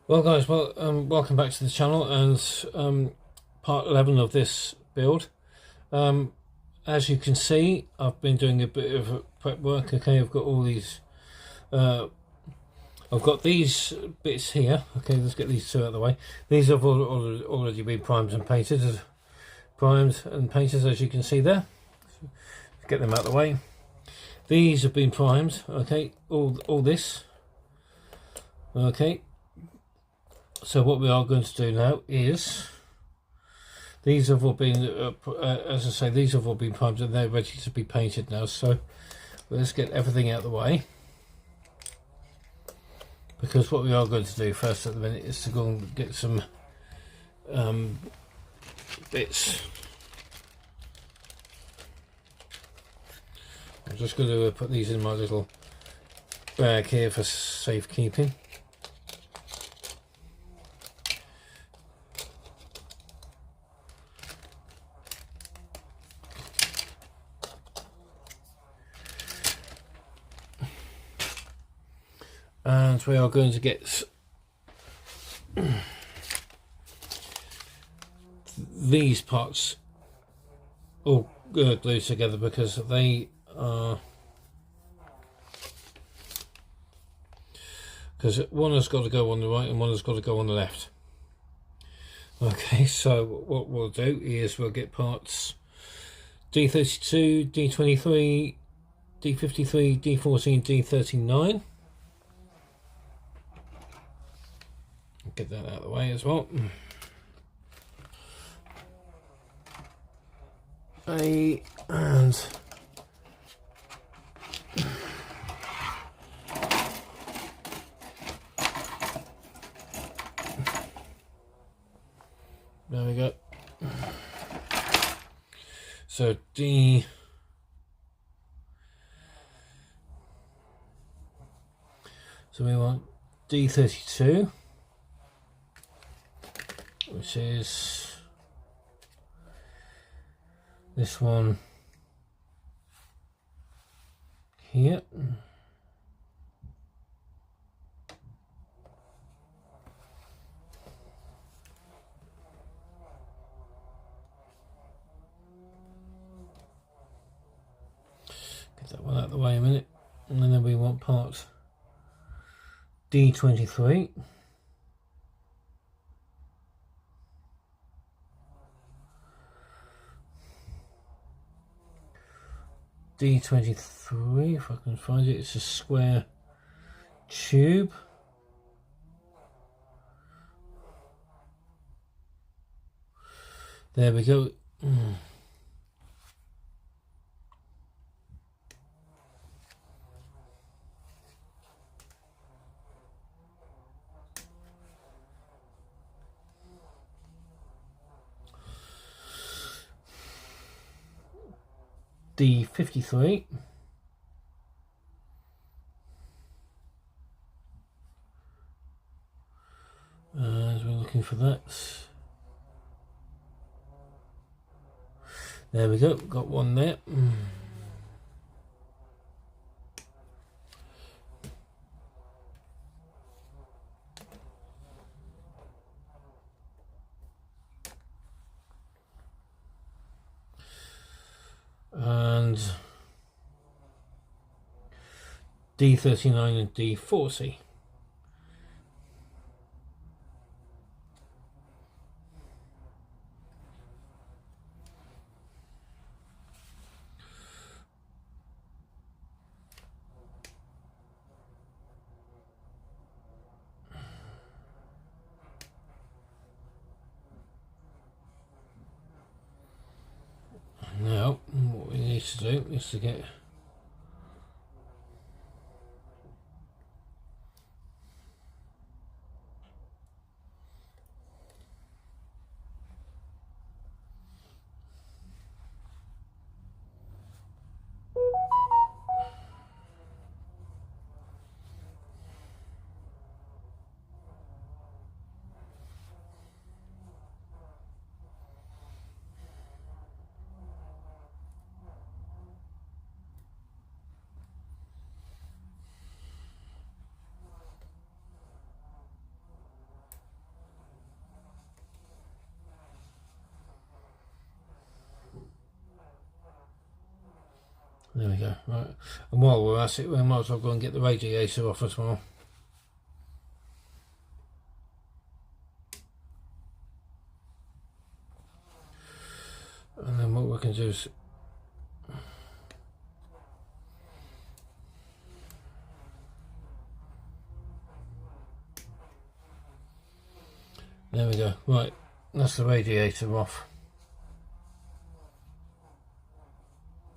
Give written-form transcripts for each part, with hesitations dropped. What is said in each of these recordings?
Well guys, welcome back to the channel and part 11 of this build. As you can see, I've been doing a bit of prep work. Okay, I've got all these, I've got these bits here. Okay, let's get these two out of the way. These have already been primed and painted, as you can see there. Get them out of the way. These have been primed. Okay, all this. Okay. So what we are going to do now is, these have all been, as I say, these have all been primed and they're ready to be painted now. So let's get everything out of the way, because what we are going to do first at the minute is to go and get some bits. I'm just going to put these in my little bag here for safekeeping. And we are going to get these parts all glued together, because they are, because one has got to go on the right and one has got to go on the left. Okay, so what we'll do is we'll get parts D32, D23, D53, D14, D39. Get that out of the way as well. And there we go. So D, so we want D32, which is this one here. Get that one out of the way a minute. And then we want part D23. D23, if I can find it, it's a square tube. There we go. D53. As we're looking for that. There we go, got one there. And D39 and D40. Now, what we need to do is to get There we go. Right, and while we're at it, we might as well go and get the radiator off as well. And then what we can do is there we go. Right, that's the radiator off.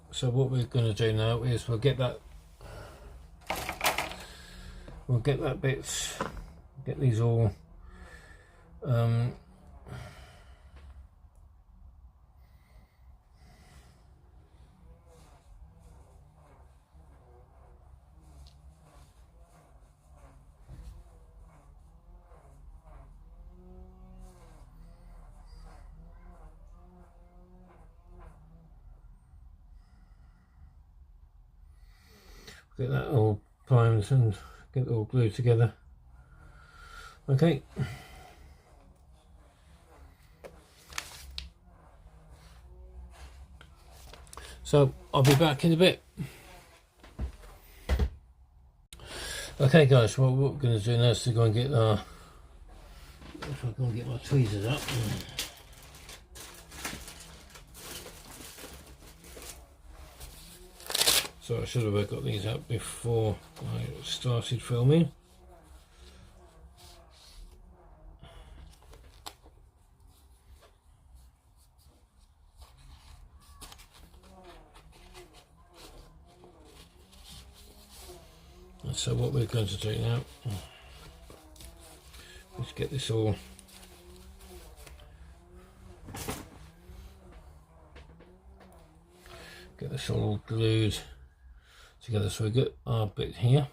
So what we're going to do now is we'll get that bit, get these all get that all primed and get it all glued together. Okay. So I'll be back in a bit. Okay guys, well, what we're going to do now is to go and get if I go and get my tweezers up. So I should have got these out before I started filming. And so what we're going to do now is get this all glued together. So we get our bit here,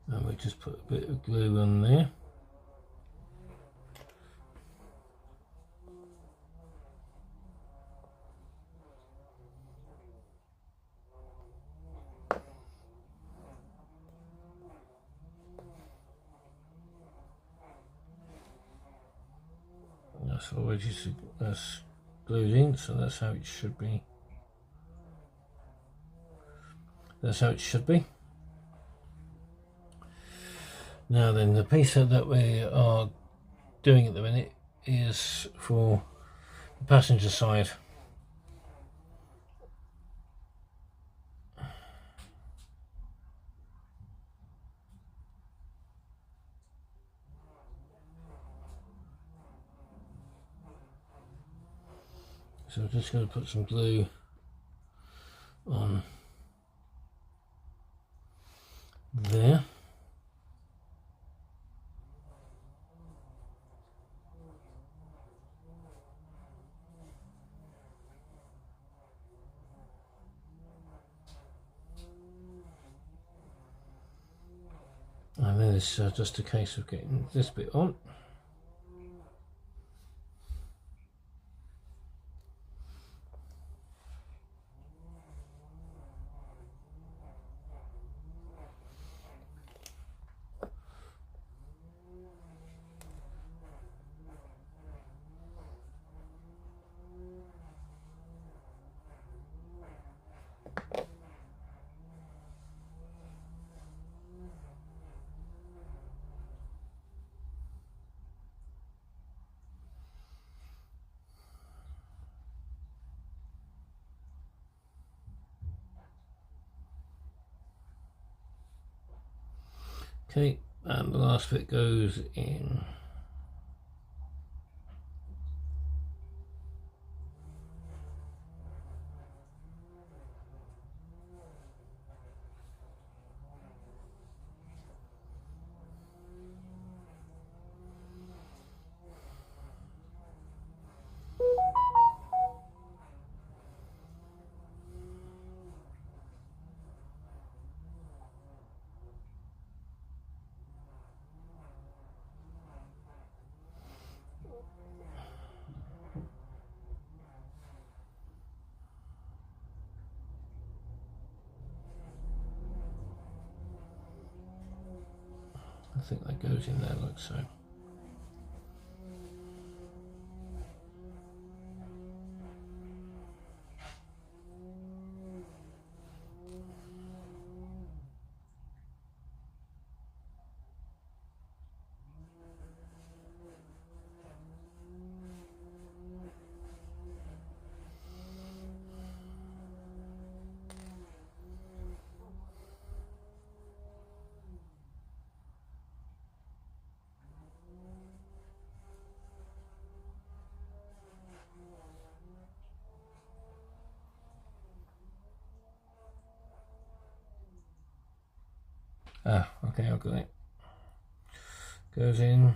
and we just put a bit of glue on there. That's already that's glued in, so that's how it should be. That's how it should be. Now then, the piece that we are doing at the minute is for the passenger side. So we're just going to put some glue on there. And then it's just a case of getting this bit on. Okay, and the last bit goes in. I think that goes in there like so. Okay, I've got it. Goes in.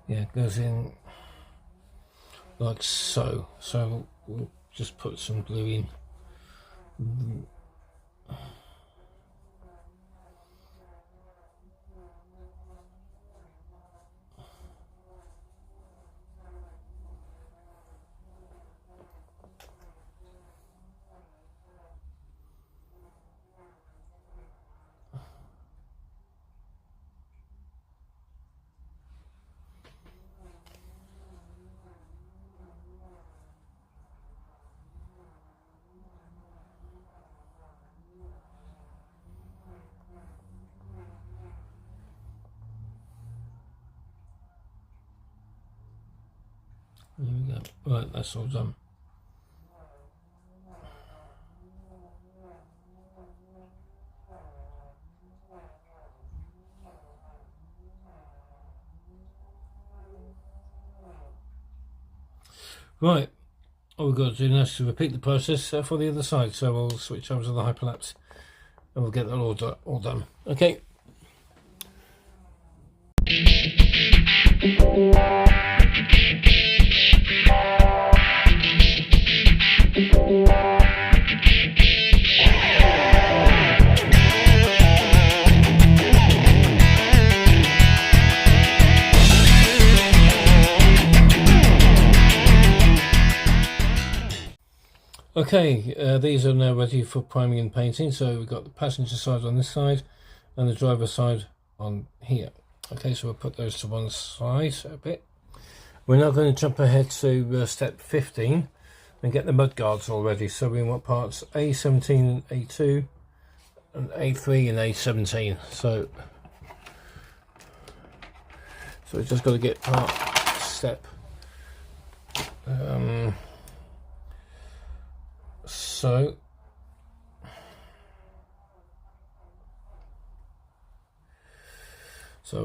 Yeah, it goes in like so. So we'll just put some glue in. There we go. Right, that's all done. Right, all we've got to do now is to repeat the process for the other side. So we'll switch over to the hyperlapse and we'll get that all done. Okay. Okay, these are now ready for priming and painting. So we've got the passenger side on this side and the driver side on here. Okay, so we'll put those to one side a bit. We're now going to jump ahead to step 15 and get the mud guards all ready. So we want parts A17 and A2 and A3 and A17. So we've just got to get part step. So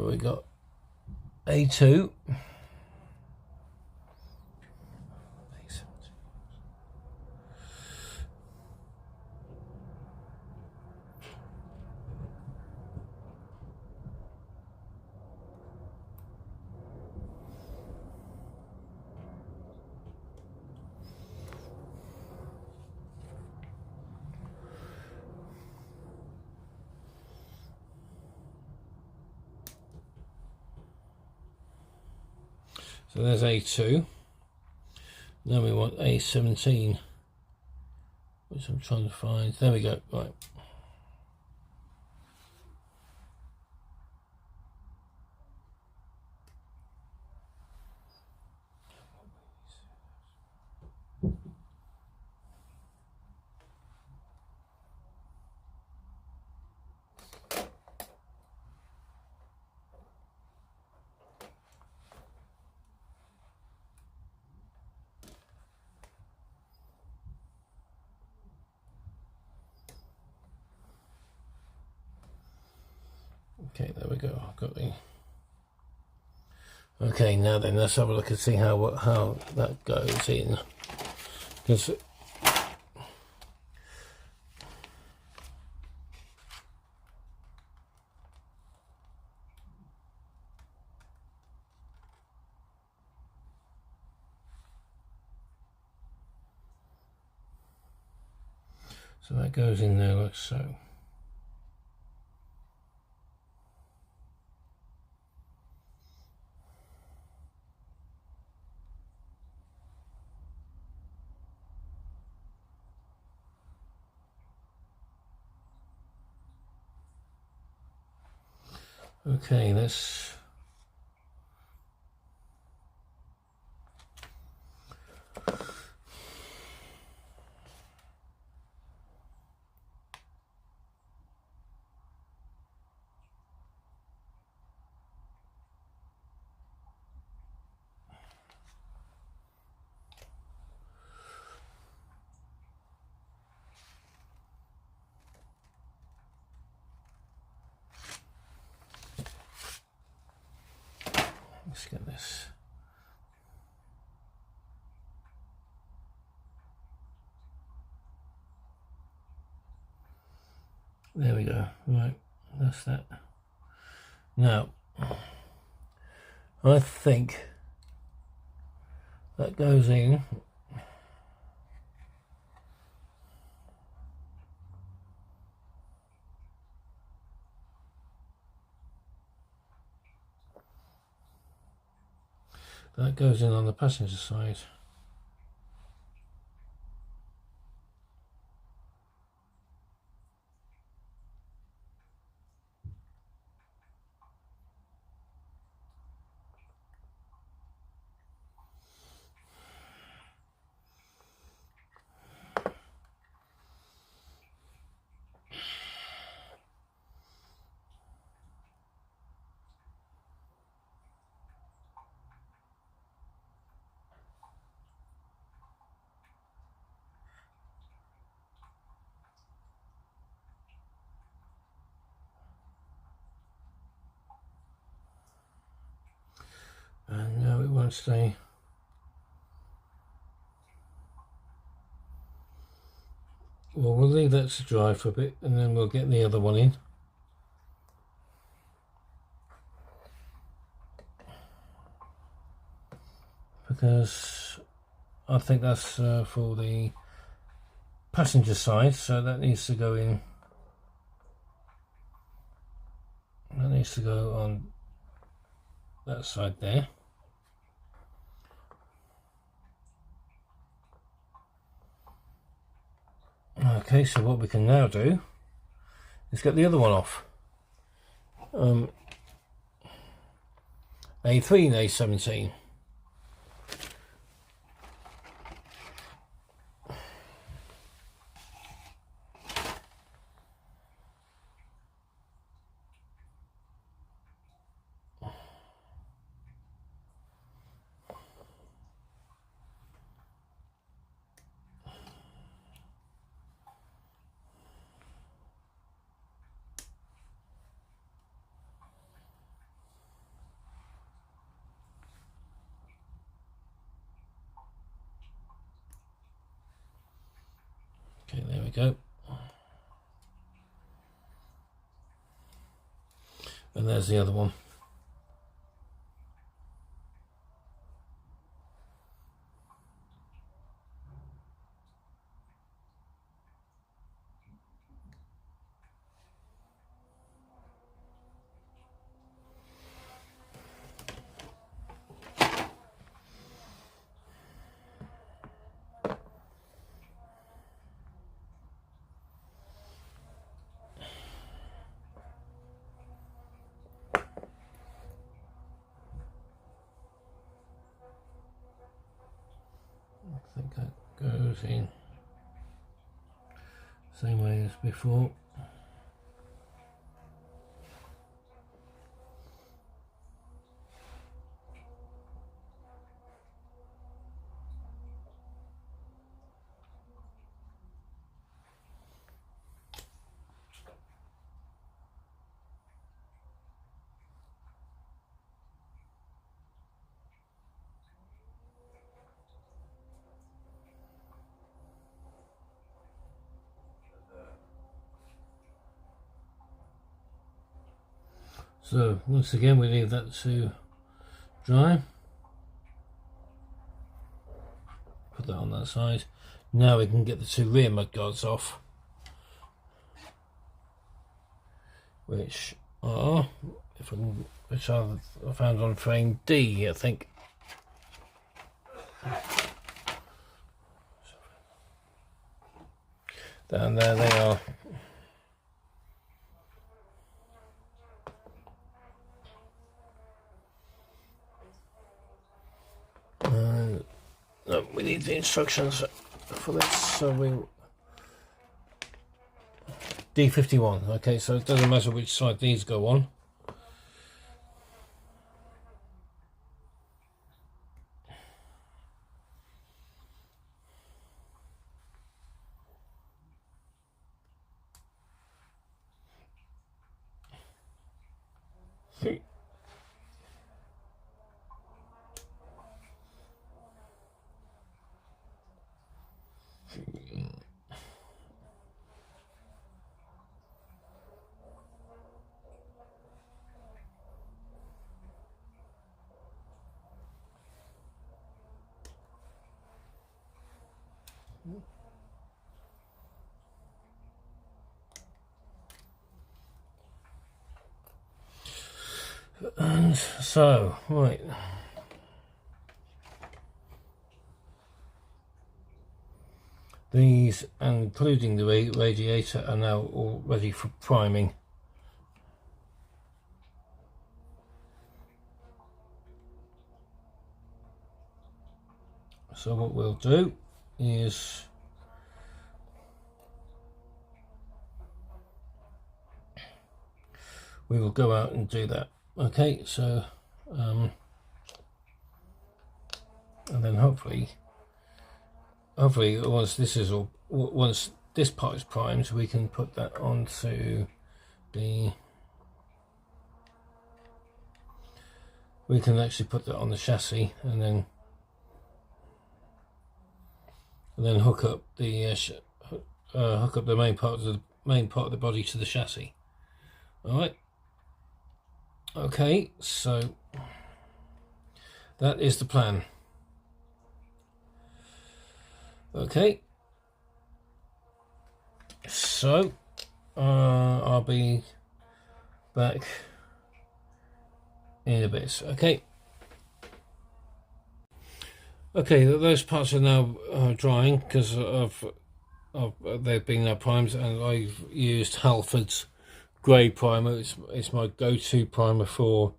we got A2. So there's A2. Now we want A17, which I'm trying to find. There we go. Right. Okay, there we go. I've got the. Okay, now then, let's have a look and see how that goes in. Because so that goes in there like so. Okay, let's. Let's get this. There we go. Right, that's that. Now, I think that goes in. That goes in on the passenger side. And now it won't stay. Well, we'll leave that to dry for a bit and then we'll get the other one in. Because I think that's for the passenger side, so that needs to go in. That needs to go on that side there. Okay, so what we can now do is get the other one off. A3 and A17. Okay, there we go. And there's the other one. I think that goes in same way as before. So once again we leave that to dry. Put that on that side. Now we can get the two rear mudguards off, which are, which I found on frame D, I think. Down there they are. No, we need the instructions for this, so we D51. Okay, so it doesn't matter which side these go on. And so, right. These, including the radiator, are now all ready for priming. So what we'll do is we will go out and do that. Okay, so and then hopefully once this part is primed, we can put that onto the, we can actually put that on the chassis, and then hook up the main part of the body to the chassis. All right. Okay, so that is the plan. Okay, so I'll be back in a bit. Okay, those parts are now drying because they've been now primed, and I've used Halford's grey primer. It's my go-to primer for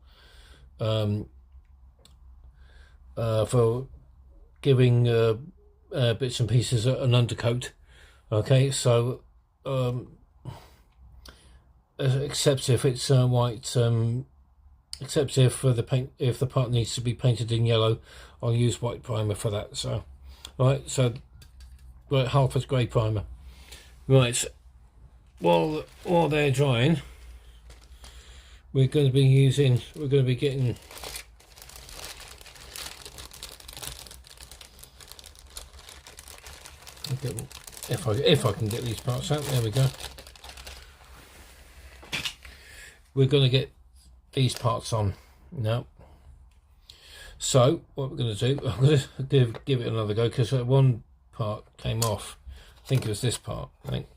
giving bits and pieces an undercoat. Okay, so except if it's white, except if if the part needs to be painted in yellow, I'll use white primer for that. So right, Halford's grey primer. Right, while they're drying, we're going to be getting if I can get these parts out. There we go. We're going to get these parts on now. So what we're going to do, I'm going to give it another go, because one part came off. I think it was this part. I think,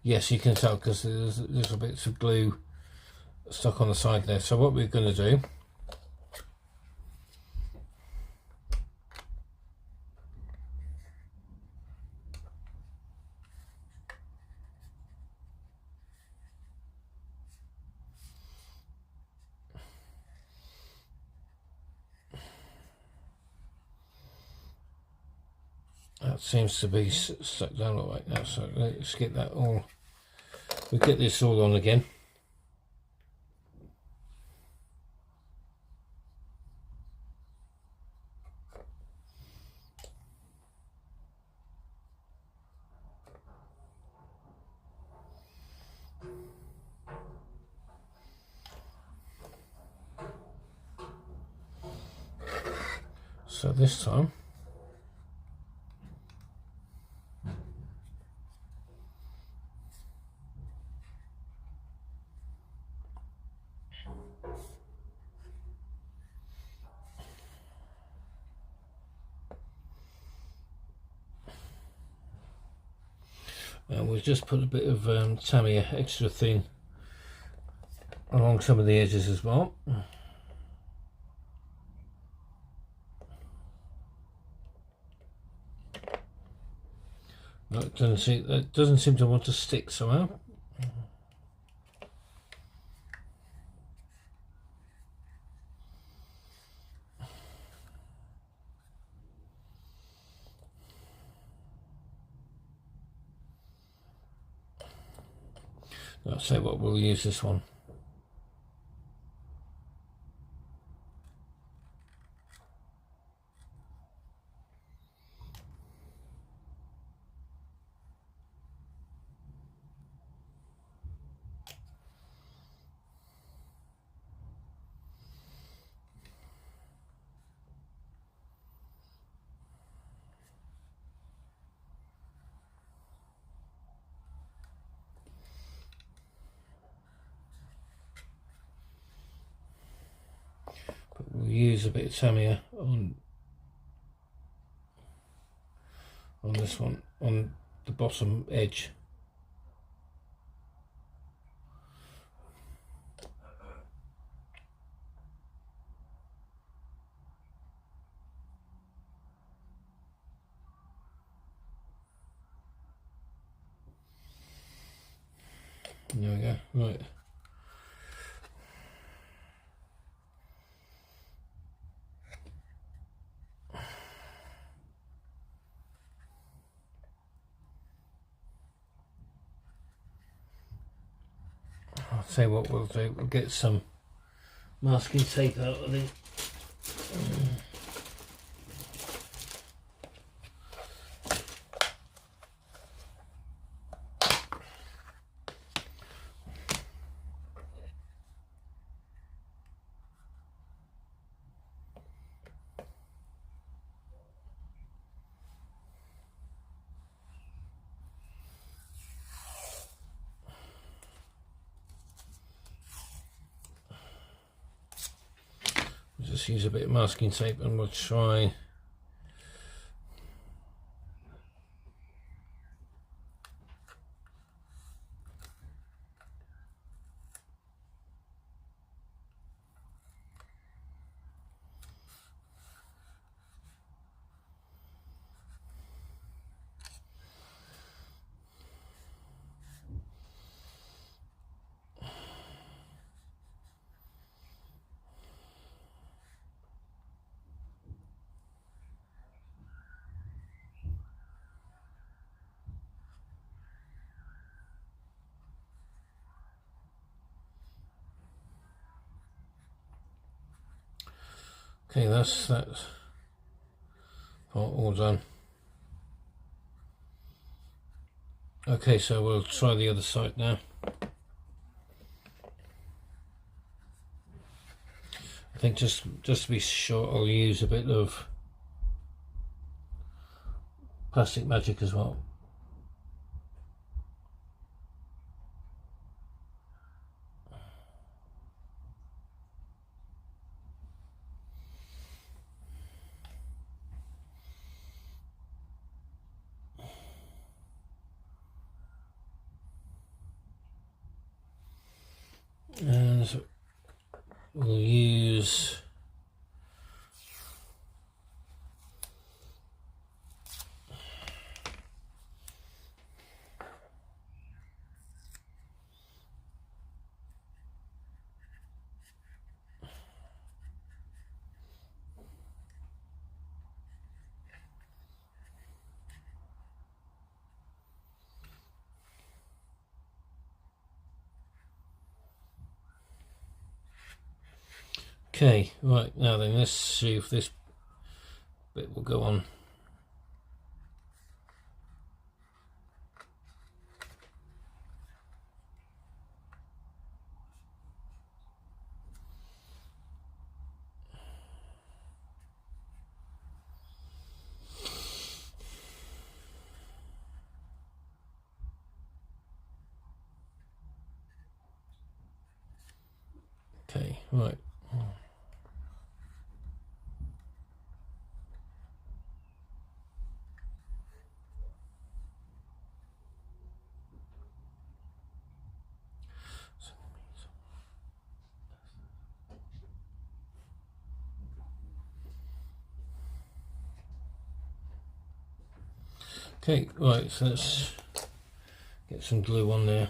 yes, you can tell because there's little bits of glue stuck on the side there. So what we're going to do, that seems to be stuck down all right now, so let's get that all, we'll get this all on again. So this time we'll just put a bit of Tamiya extra thin along some of the edges as well. That doesn't seem to want to stick somehow. I'll say what, we'll use this one. We'll use a bit of Tamiya on this one. on the bottom edge. There we go, right. I'll tell you what we'll do, we'll get some masking tape out, I think. Just use a bit of masking tape and we'll try okay, that's part all done. Okay, so we'll try the other side now. I think just to be sure, I'll use a bit of Plastic Magic as well. And we'll use okay, right, now then let's see if this bit will go on. Okay, right. Okay, right, so let's get some glue on there.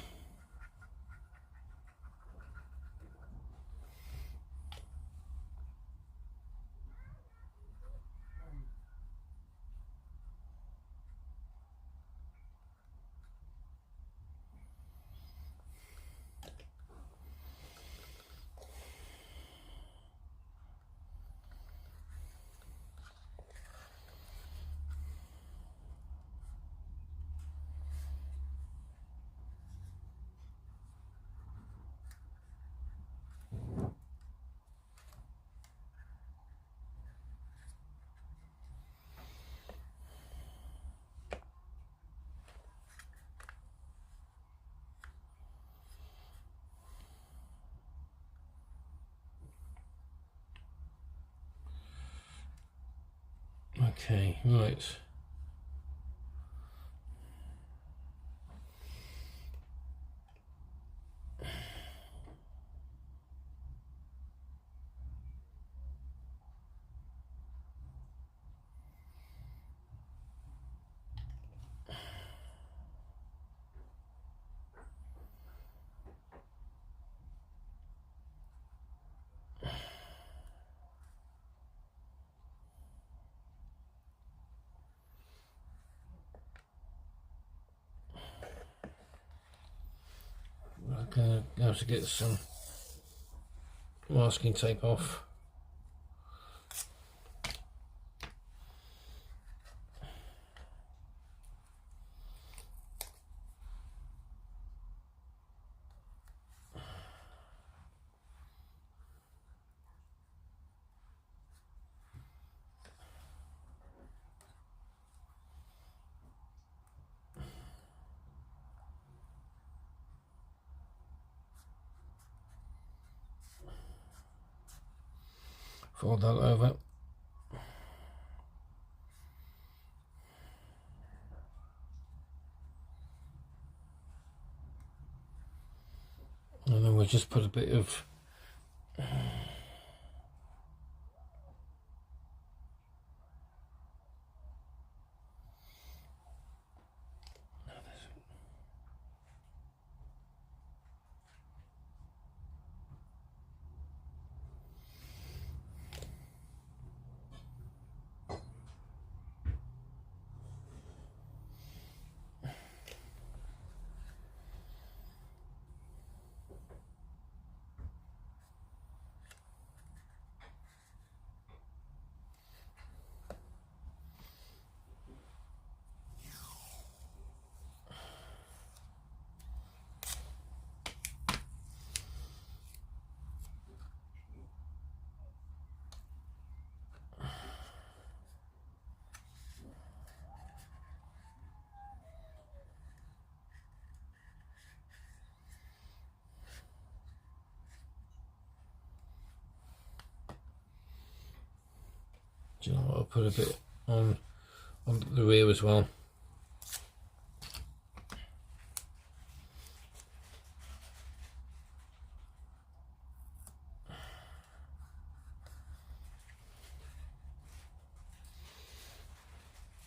Okay, right. I'm going to have to get some masking tape off. Fold that over. And then we'll just put a bit of do you know what, I'll put a bit on the rear as well.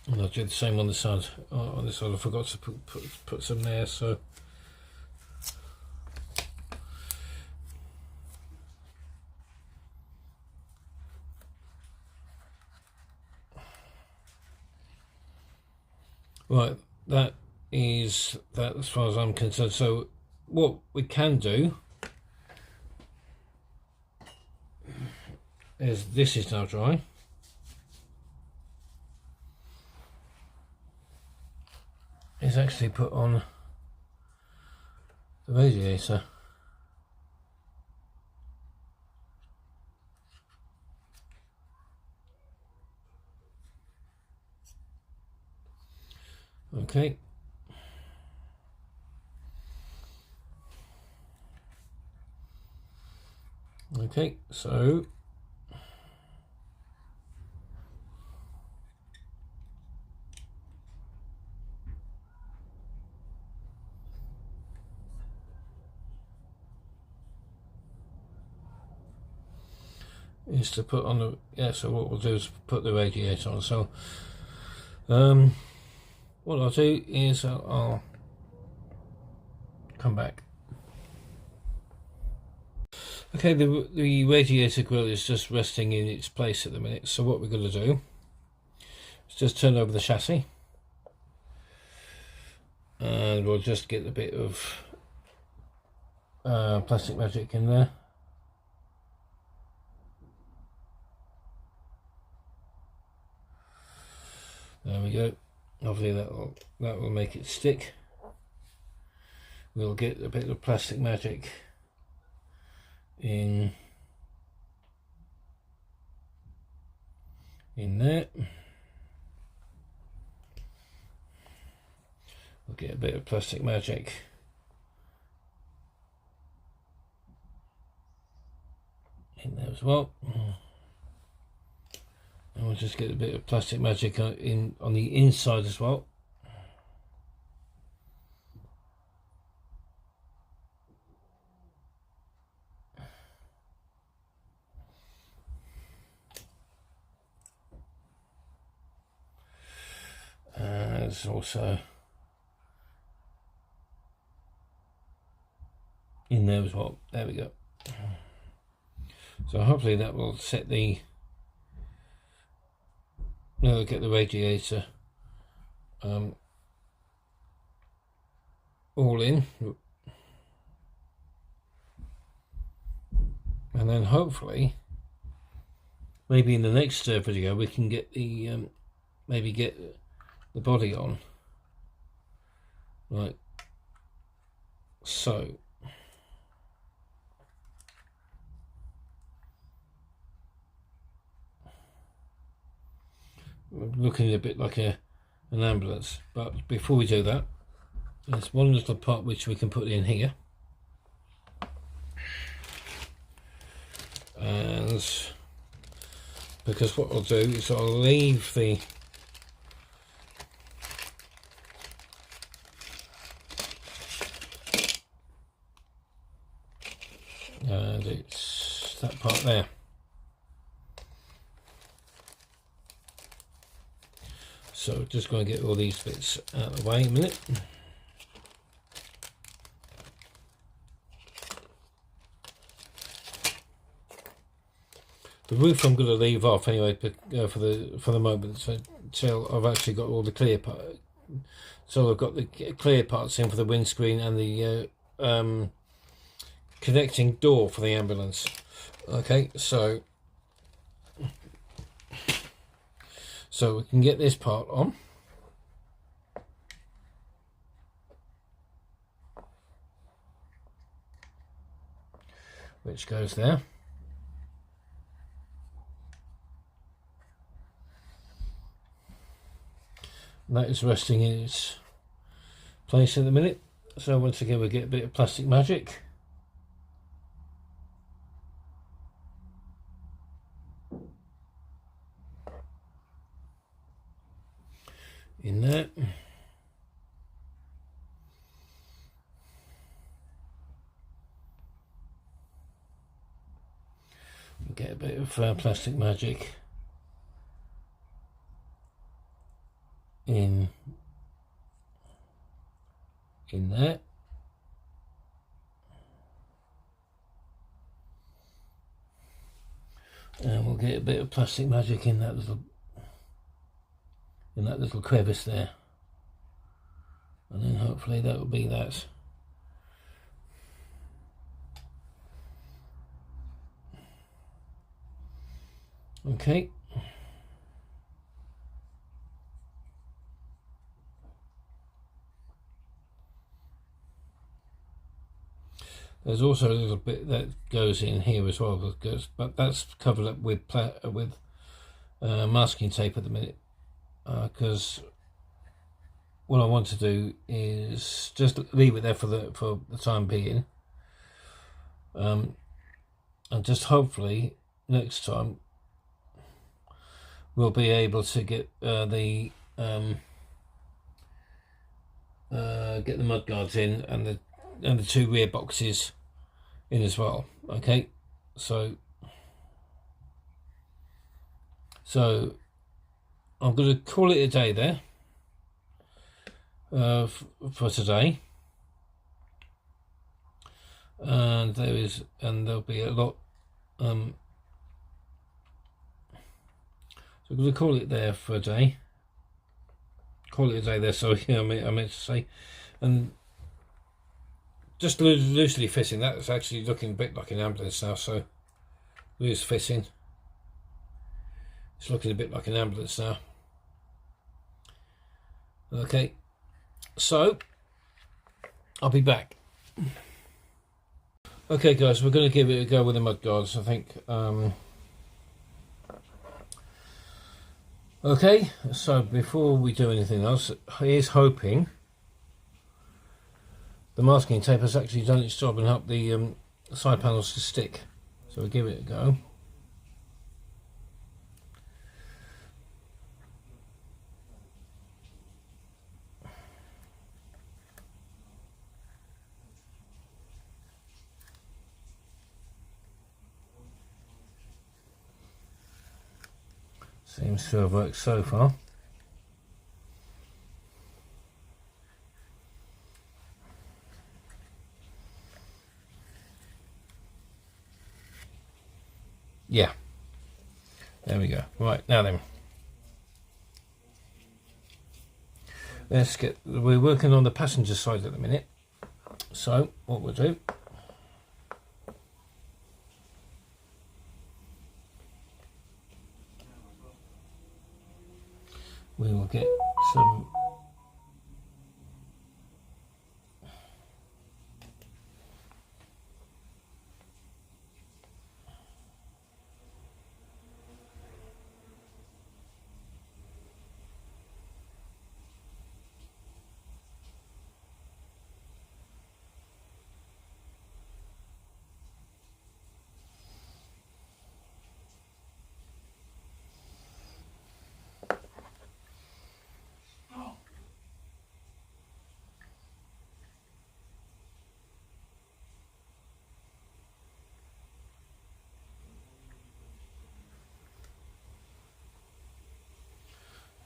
And I'll do the same on the side. On this side I forgot to put some there, so right, that is that as far as I'm concerned. So what we can do is, this is now dry. Is actually put on the radiator. Okay. Okay, so is to put on the, so what we'll do is put the radiator on. So what I'll do is I'll come back. Okay, the radiator grill is just resting in its place at the minute, so what we're going to do is just turn over the chassis and we'll just get a bit of plastic magic in there. There we go. Hopefully that will make it stick. We'll get a bit of plastic magic in there. We'll get a bit of plastic magic in there as well. And we'll just get a bit of plastic magic on the inside as well. And there's also in there as well. There we go. So hopefully that will set the get the radiator all in. and then hopefully maybe in the next video we can get the maybe get the body on, like so. Looking a bit like an ambulance, but before we do that, there's one little part which we can put in here, and because what I'll do is I'll leave the and it's that part there. So just going to get all these bits out of the way a minute. The roof I'm going to leave off anyway for the moment, until I've actually got all the clear part. So I've got the clear parts in for the windscreen and the connecting door for the ambulance. Okay, so we can get this part on. Which goes there. And that is resting in its place at the minute. So once again we get a bit of plastic magic. In there. Get a bit of plastic magic in there. And we'll get a bit of plastic magic in that little crevice there, and then hopefully that will be that. Okay. There's also a little bit that goes in here as well, but that's covered up with masking tape at the minute, because what I want to do is just leave it there for the time being, and just hopefully next time we'll be able to get the mud guards in and the two rear boxes in as well. Okay, so I'm going to call it a day there for today, and there'll be a lot. So I'm going to call it there for a day. Call it a day there. Sorry, I meant to say, and just loosely fitting. That's actually looking a bit like an ambulance now. So loose fitting. It's looking a bit like an ambulance now. Okay, so I'll be back. Okay, guys, we're going to give it a go with the mud guards, I think. Okay, so before we do anything else, here's hoping the masking tape has actually done its job and helped the side panels to stick. So we'll give it a go. Seems to have worked so far. Yeah, there we go. Right, now then, we're working on the passenger side at the minute. So what we'll do we will get some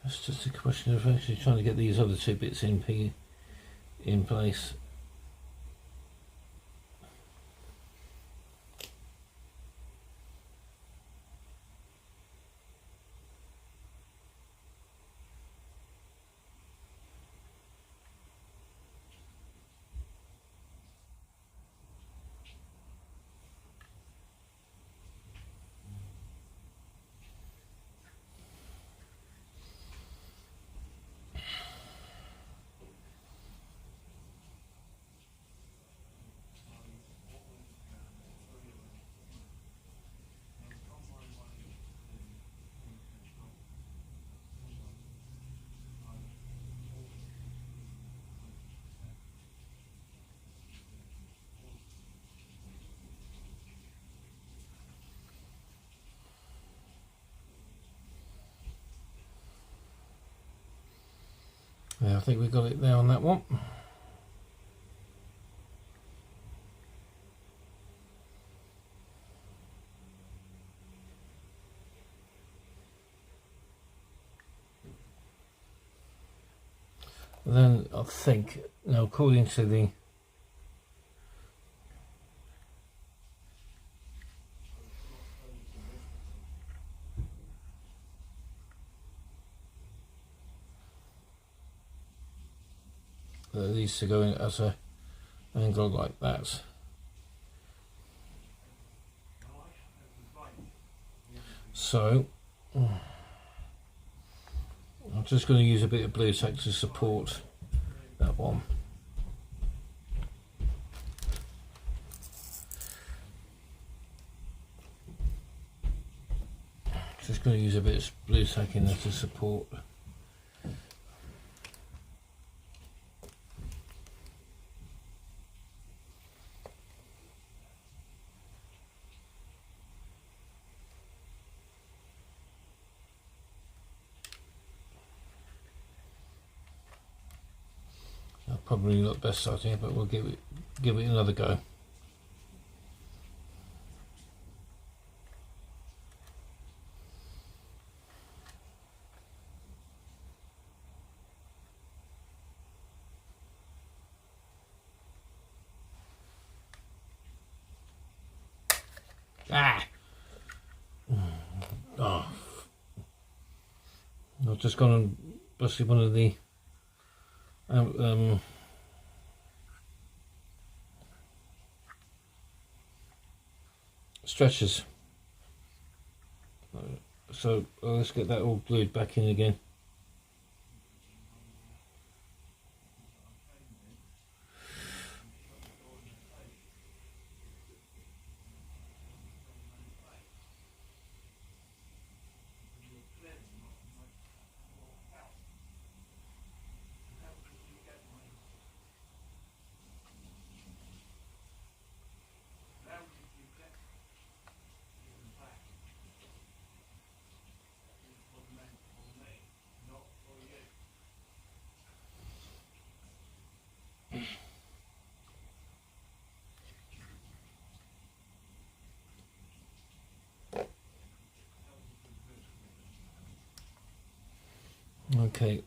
it's just a question of actually trying to get these other two bits in place. Yeah, I think we got it there on that one. Then I think, now according to the these to go in as a angle like that. So I'm just going to use a bit of blue tack to support that one. Just going to use a bit of blue tack in there to support. That'll probably look best starting here, but we'll give it another go. Oh. I've just gone and busted one of the stretchers. So let's get that all glued back in again. Okay,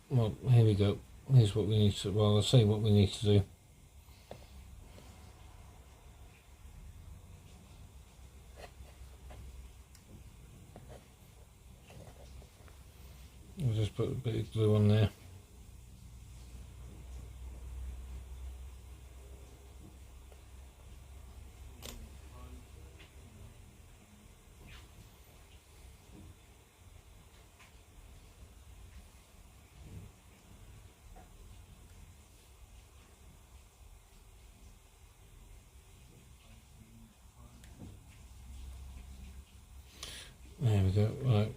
well, here we go. Here's what we need to, well, I'll say what we need to do. I'll just put a bit of glue on there. There we go. Right.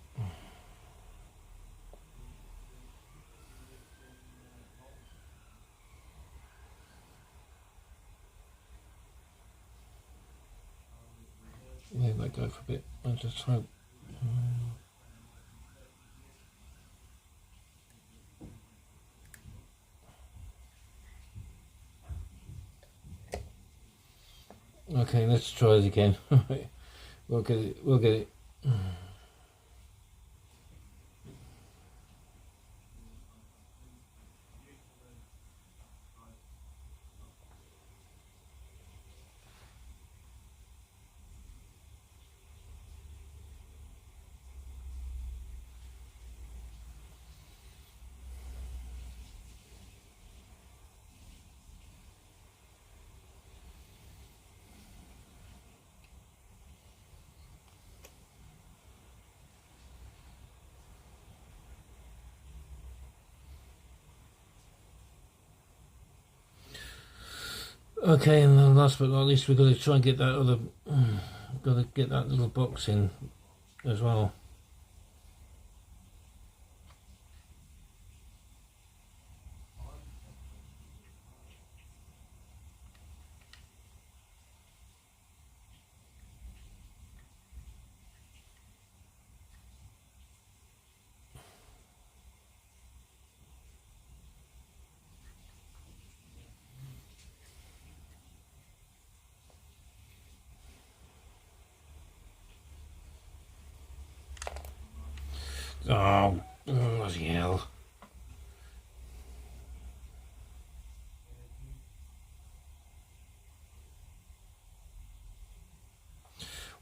Let that go for a bit. I just hope. Okay, let's try it again. We'll get it. We'll get it. Okay, and then last but not least, we've got to try and get that other, got to get that little box in as well. Oh, bloody hell.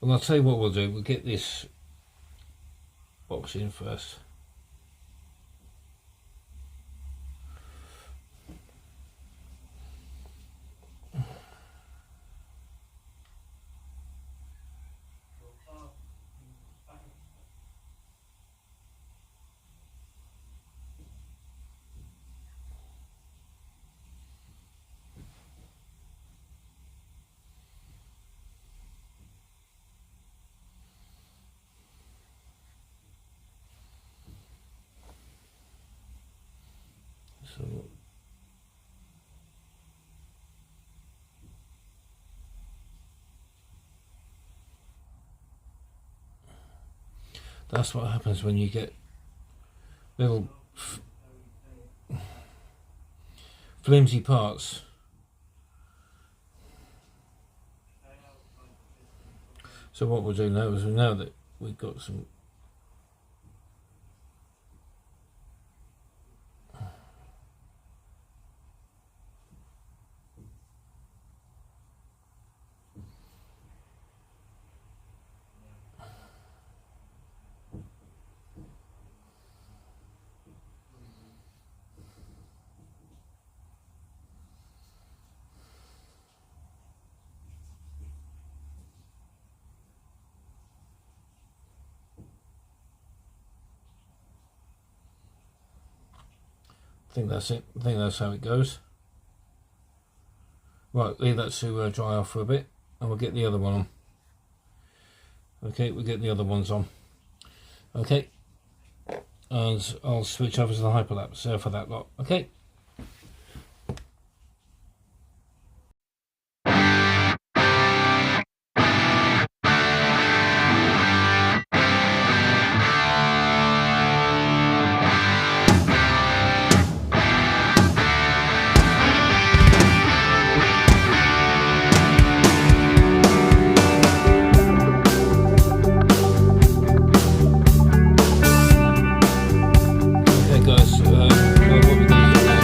Well, I'll tell you what we'll do. We'll get this box in first. So that's what happens when you get little flimsy parts. So what we'll do now is we know that we've got some I think that's it. I think that's how it goes. Right, leave that to dry off for a bit, and we'll get the other one on. Okay, we'll get the other ones on. Okay, and I'll switch over to the hyperlapse for that lot. Okay. Okay guys, what we're going to do now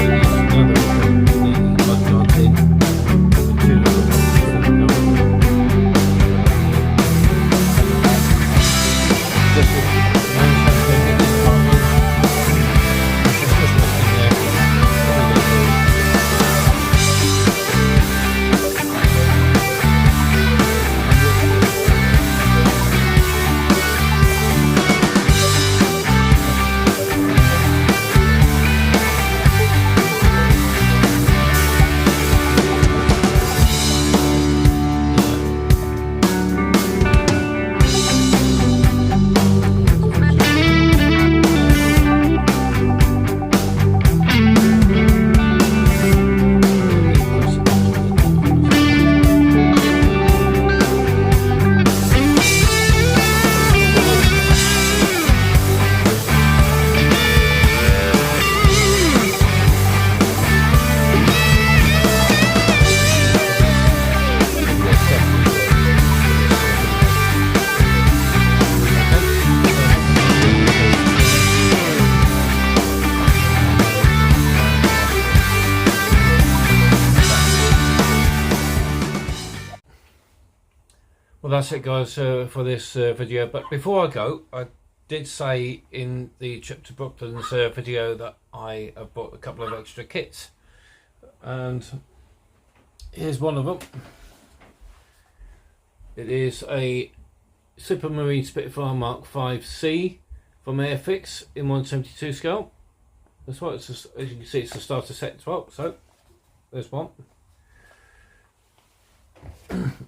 Well, that's it, guys, for this video. But before I go, I did say in the trip to Brooklands video that I have bought a couple of extra kits, and here's one of them. It is a Supermarine Spitfire Mark 5C from Airfix in 1/72 scale. That's right. It's just, as you can see, it's a starter set as well. So there's one,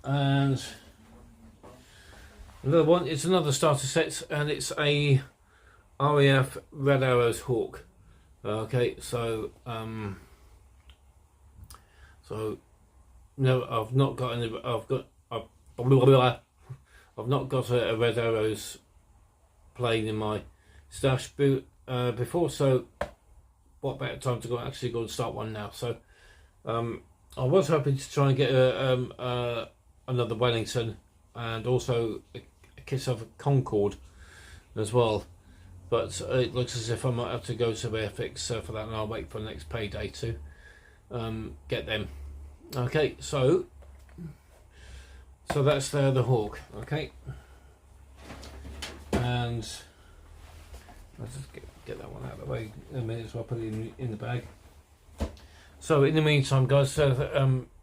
and another one. It's another starter set, and it's a RAF Red Arrows Hawk. Okay, so no, I've not got any. I've not got a Red Arrows plane in my stash boot before, so what better time to actually go and start one now? So I was hoping to try and get another Wellington, and also a kit of a Concorde as well, but it looks as if I might have to go to Airfix for that, and I'll wait for the next payday to get them. Okay, so that's the Hawk. Okay, and I'll just get that one out of the way in a minute, so I'll put it in the bag. So in the meantime, guys, I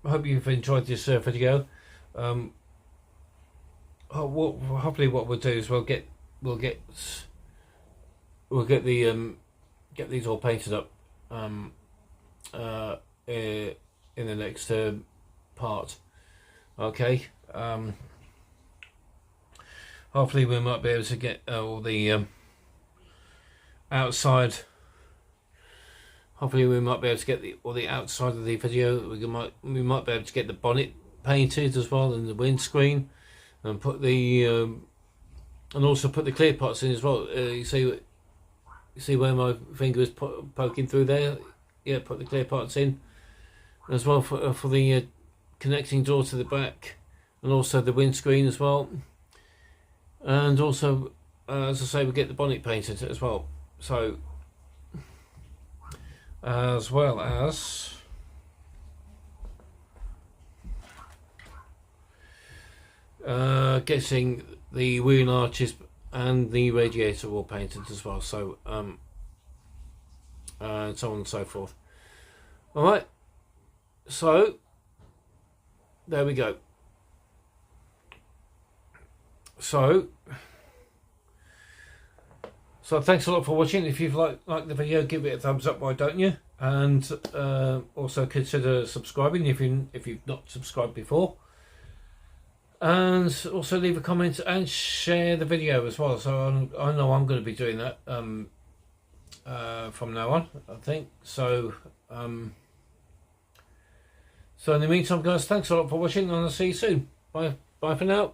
hope you've enjoyed this video. Hopefully what we'll do is we'll get these all painted up in the next part. Okay, hopefully we might be able to get all the outside. Hopefully we might be able to get the outside of the video. We might be able to get the bonnet painted as well, and the windscreen, and put the and also put the clear parts in as well. You see where my finger is poking through there? Yeah, put the clear parts in as well for the connecting door to the back, and also the windscreen as well. And also, as I say, we get the bonnet painted as well. So, as well as getting the wheel arches and the radiator all painted as well. So, and so on and so forth. All right. So there we go. So thanks a lot for watching. If you've liked the video, give it a thumbs up, why don't you? And also consider subscribing if you've not subscribed before. And also leave a comment and share the video as well. So I know I'm going to be doing that from now on, I think. So so in the meantime, guys, thanks a lot for watching, and I'll see you soon. Bye for now.